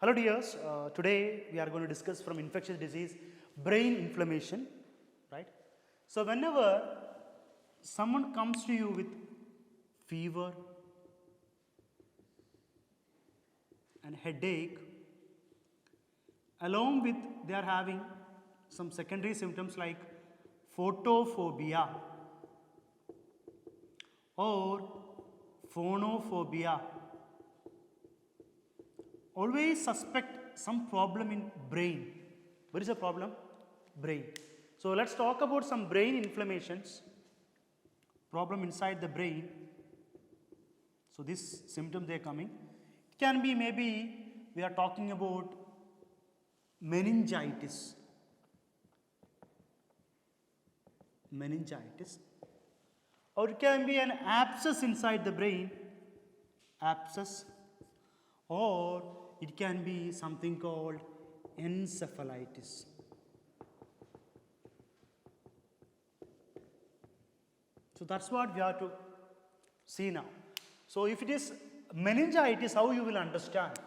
Hello dears, today we are going to discuss from infectious disease, brain inflammation, right? So whenever someone comes to you with fever and headache, along with they are having some secondary symptoms like photophobia or phonophobia, always suspect some problem in brain. What is the problem? Brain. So let's talk about some brain inflammations, problem inside the brain. So this symptom they are coming. It can be maybe we are talking about meningitis. Meningitis. Or it can be an abscess inside the brain. Abscess. Or it can be something called encephalitis. So that's what we have to see now. So if it is meningitis, how you will understand?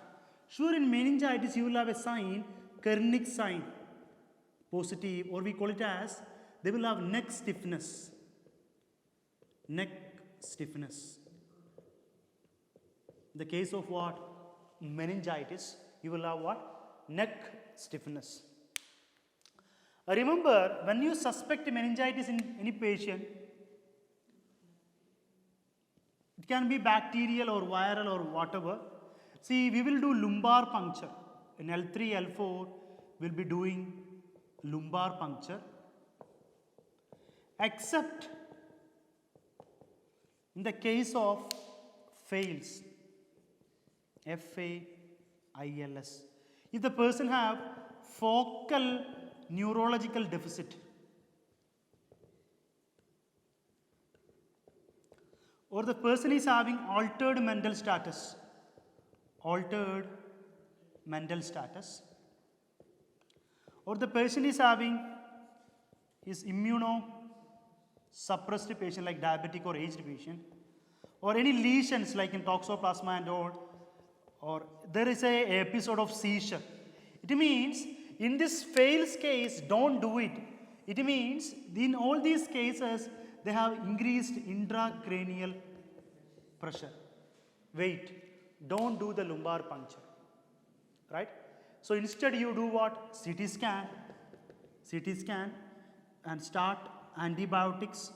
Sure, in meningitis you will have a sign, Kernick sign, positive, or we call it as, they will have neck stiffness. Neck stiffness. In the case of what? Meningitis, you will have what? Neck stiffness. Remember, when you suspect meningitis in any patient, it can be bacterial or viral or whatever. See, we will do lumbar puncture. In L3, L4, we'll be doing lumbar puncture. Except in the case of fails, FAILS. If the person have focal neurological deficit, or the person is having altered mental status, or the person is having is immunosuppressed patient like diabetic or aged patient, or any lesions like in toxoplasma and all, or there is a episode of seizure. It means in this fails case, don't do it. It means in all these cases, they have increased intracranial pressure. Wait, don't do the lumbar puncture, right? So instead you do what? CT scan and start antibiotics,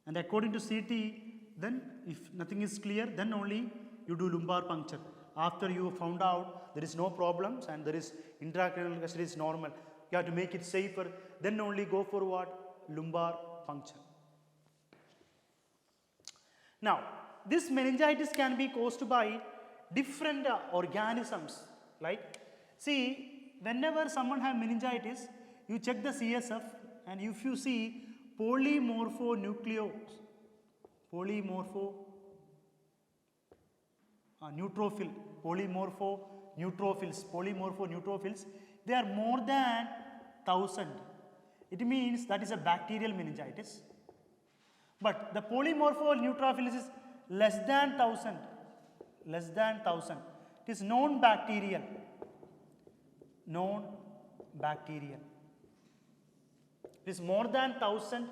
and according to CT, then if nothing is clear, then only you do lumbar puncture. After you found out there is no problems and there is intracranial pressure is normal, you have to make it safer, then only go for what? Lumbar puncture. Now, this meningitis can be caused by different organisms. Like, see, whenever someone has meningitis, you check the CSF, and if you see polymorphonucleosis, polymorphonucleophils, they are more than 1000. It means that is a bacterial meningitis. But the polymorphonucleophils is less than 1000. It is non-bacterial. It is more than 1000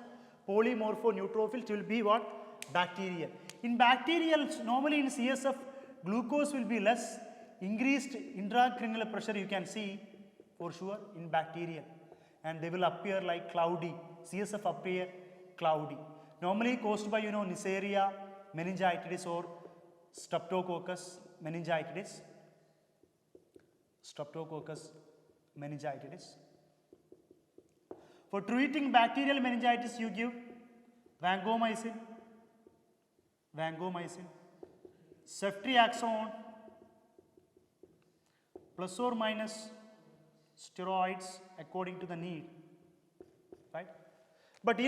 polymorphonucleophils will be what? Bacterial. In bacterial, normally in CSF, glucose will be less. Increased intracranial pressure you can see for sure in bacterial. And they will appear like cloudy. CSF appear cloudy. Normally caused by, Neisseria meningitis or Streptococcus meningitis. For treating bacterial meningitis, you give vancomycin, ceftriaxone, plus or minus steroids according to the need, right? But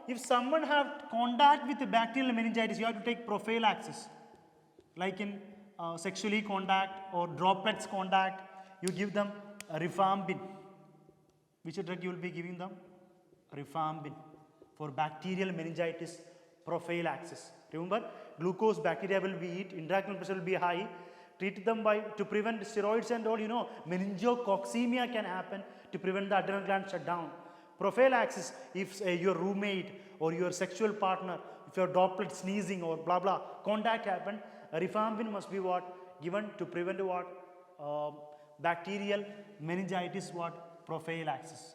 if someone have contact with the bacterial meningitis, you have to take prophylaxis, like in sexually contact or droplets contact, you give them rifampin. Which drug you will be giving them? Rifampin for bacterial meningitis prophylaxis. Remember, glucose bacteria will be it, intracranial pressure will be high. treat them by to prevent steroids and all. Meningococcemia can happen to prevent the adrenal gland shutdown. Prophylaxis, if your roommate or your sexual partner, if your droplet sneezing or blah blah contact happened, rifampin must be what given to prevent what bacterial meningitis, what prophylaxis.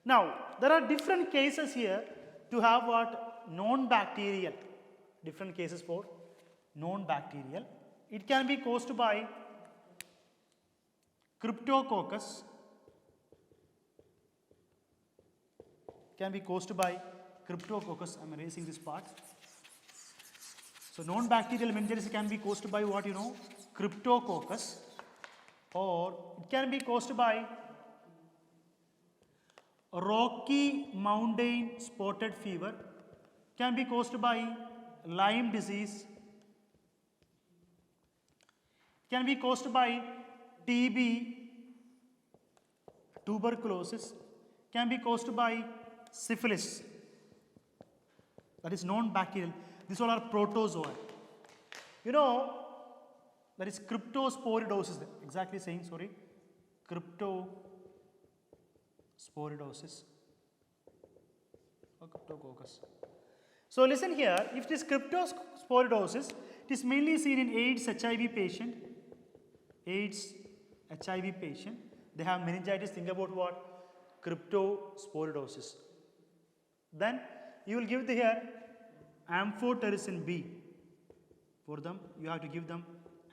Now there are different cases here to have what non-bacterial, different cases for non-bacterial. It can be caused by Cryptococcus, can be caused by Cryptococcus. I am erasing this part. So non-bacterial meningitis can be caused by what Cryptococcus, or it can be caused by Rocky Mountain Spotted Fever, can be caused by Lyme disease, can be caused by TB, tuberculosis, can be caused by syphilis. That is non-bacterial. These all are protozoa. That is cryptosporidosis. Exactly saying, sorry. Cryptosporidosis or Cryptococcus. So listen here, if it is cryptosporidosis, it is mainly seen in AIDS HIV patient. AIDS HIV patient, they have meningitis. Think about what? Cryptosporidosis. Then you will give here amphotericin B. For them, you have to give them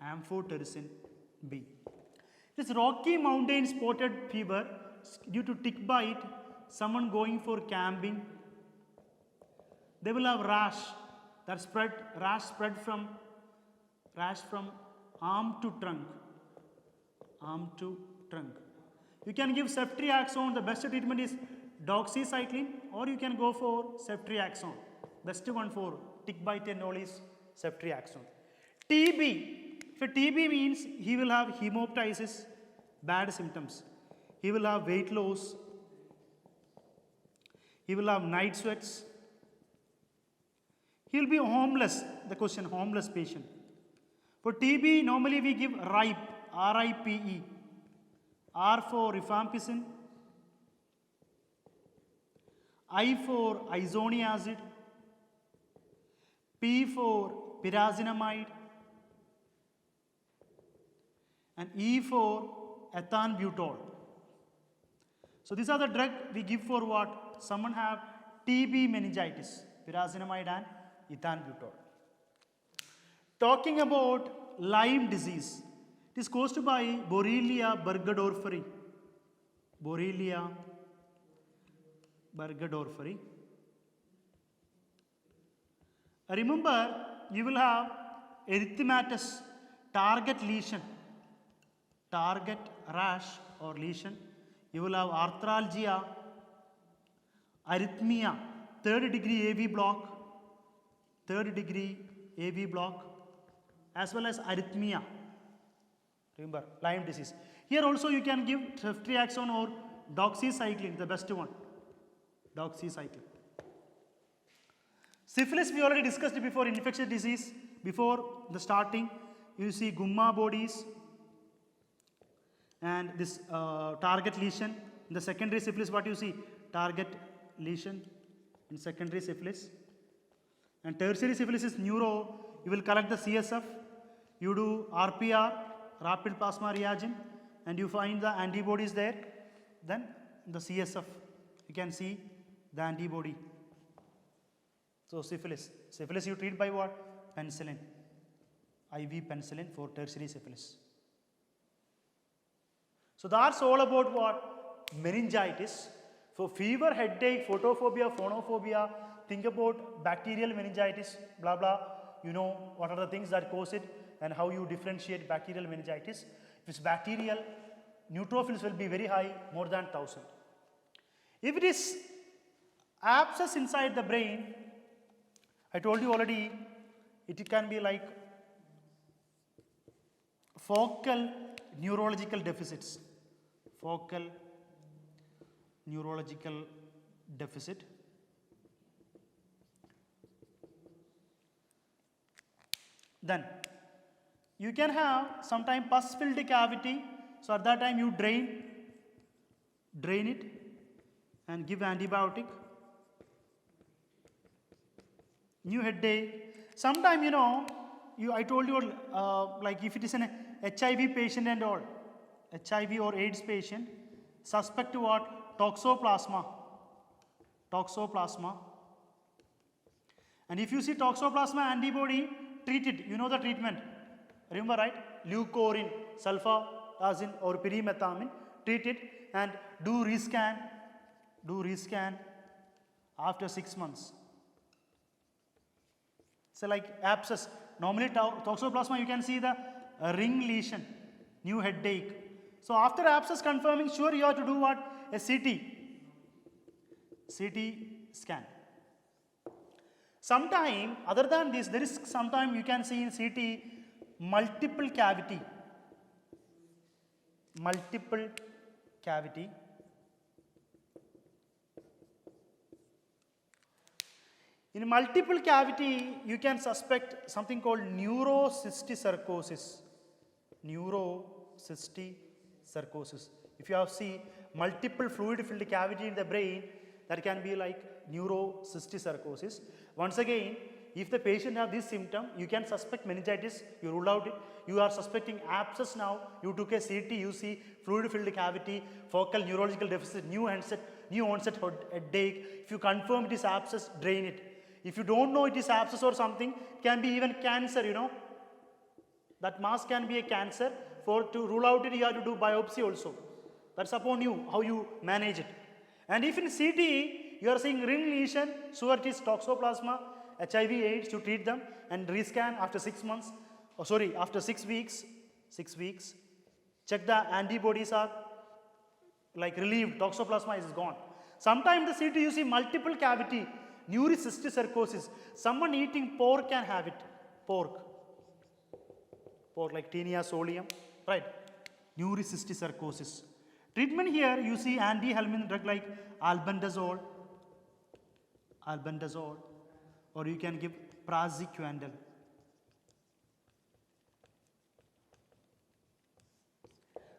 amphotericin B. This Rocky Mountain Spotted Fever due to tick bite, someone going for camping, they will have rash that spread from arm to trunk. You can give ceftriaxone. The best treatment is doxycycline, or you can go for ceftriaxone. Best one for tick bite and all is ceftriaxone. TB. If a TB means he will have hemoptysis, bad symptoms. He will have weight loss. He will have night sweats. He will be homeless. The question, homeless patient. For TB, normally we give RIPE, R-I-P-E. R for rifampicin, I for isoniazid, P for pyrazinamide, and E for ethanbutol. So these are the drugs we give for what? Someone have TB meningitis, pyrazinamide and ethanbutol. Talking about Lyme disease, it is caused by Borrelia burgdorferi. Borrelia burgdorferi. Remember, you will have erythematous, target lesion, target rash or lesion. You will have arthralgia, arrhythmia, third degree AV block, as well as arrhythmia. Remember, Lyme disease. Here also you can give ceftriaxone or doxycycline, the best one. Doxycycline. Syphilis we already discussed before, infectious disease. Before the starting, you see gumma bodies and this target lesion. In the secondary syphilis, what you see? Target lesion in secondary syphilis. And tertiary syphilis is neuro. You will collect the CSF. You do RPR, rapid plasma reagent, and you find the antibodies there. Then the CSF, you can see the antibody. So syphilis you treat by what? Penicillin, IV penicillin for tertiary syphilis. So that's all about what? Meningitis. For fever, headache, photophobia, phonophobia, think about bacterial meningitis, blah blah. You know what are the things that cause it and how you differentiate bacterial meningitis. If it's bacterial, neutrophils will be very high, more than 1000. If it is abscess inside the brain, I told you already, it can be like focal neurological deficits. Focal neurological deficit. Then you can have sometime pus filled cavity. So at that time you drain it and give antibiotic. New headache. Sometime I told you like if it is an HIV patient and all, HIV or AIDS patient, suspect what? Toxoplasma. And if you see toxoplasma antibody, treat it. You know the treatment. Remember, right? Leucorin, sulfasalazine or pyrimethamine. Treat it and do rescan after 6 months. So like abscess. Normally toxoplasma you can see the ring lesion, new headache. So after abscess confirming, sure you have to do what? A CT scan. Sometime other than this, there is sometime you can see in CT multiple cavity. In multiple cavity, you can suspect something called neurocysticercosis. If you have see multiple fluid-filled cavity in the brain, that can be like neurocysticercosis. Once again, if the patient have this symptom, you can suspect meningitis, you rule out it. You are suspecting abscess now, you took a CT, you see fluid-filled cavity, focal neurological deficit, new onset headache. If you confirm it is abscess, drain it. If you don't know it is abscess or something, can be even cancer, That mass can be a cancer. To rule out it, you have to do biopsy also. That's upon you, how you manage it. And if in CT, you are seeing ring lesion, sure it is toxoplasma, HIV, AIDS, you treat them and rescan after 6 months. After 6 weeks. Check the antibodies are like relieved, toxoplasma is gone. Sometimes the CT you see multiple cavity, neurocysticercosis. Someone eating pork can have it. Pork like Taenia solium, right? Neurocysticercosis. Treatment here you see antihistamine drug like albendazole, or you can give praziquantel.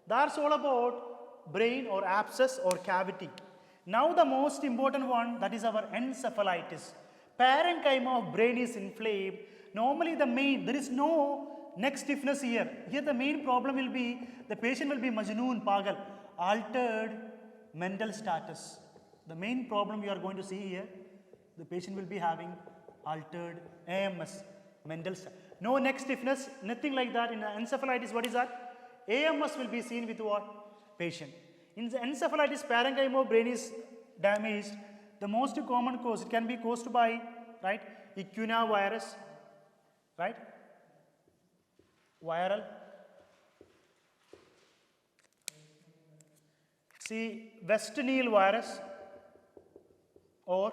That's all about brain or abscess or cavity. Now the most important one, that is our encephalitis. Parenchyma of brain is inflamed. Normally there is no neck stiffness here. Here the main problem will be, the patient will be majnoon, pagal, altered mental status. The main problem you are going to see here, the patient will be having altered AMS, mental status. No neck stiffness, nothing like that. In the encephalitis, what is that? AMS will be seen with what? Patient. In the encephalitis, parenchyma of brain is damaged. The most common cause, it can be caused by, right, Equina virus, right? Viral. See, West Nile virus or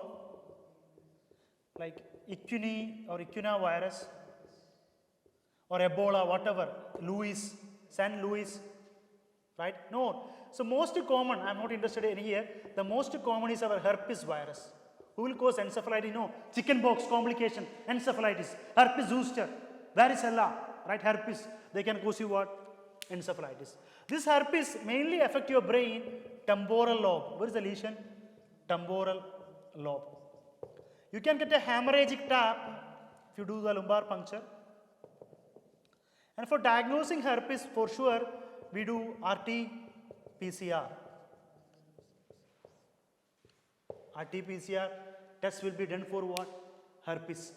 like Equina virus or Ebola, whatever, San Luis, right? No. So most common, I am not interested in here, the most common is our herpes virus. Who will cause encephalitis? No. Chickenpox complication, encephalitis, herpes zoster, varicella, right? Herpes, they can cause you what? Encephalitis. This herpes mainly affect your brain, temporal lobe. Where is the lesion? Temporal lobe. You can get a hemorrhagic tap if you do the lumbar puncture. And for diagnosing herpes, for sure, we do RT-PCR. RT-PCR test will be done for what? Herpes.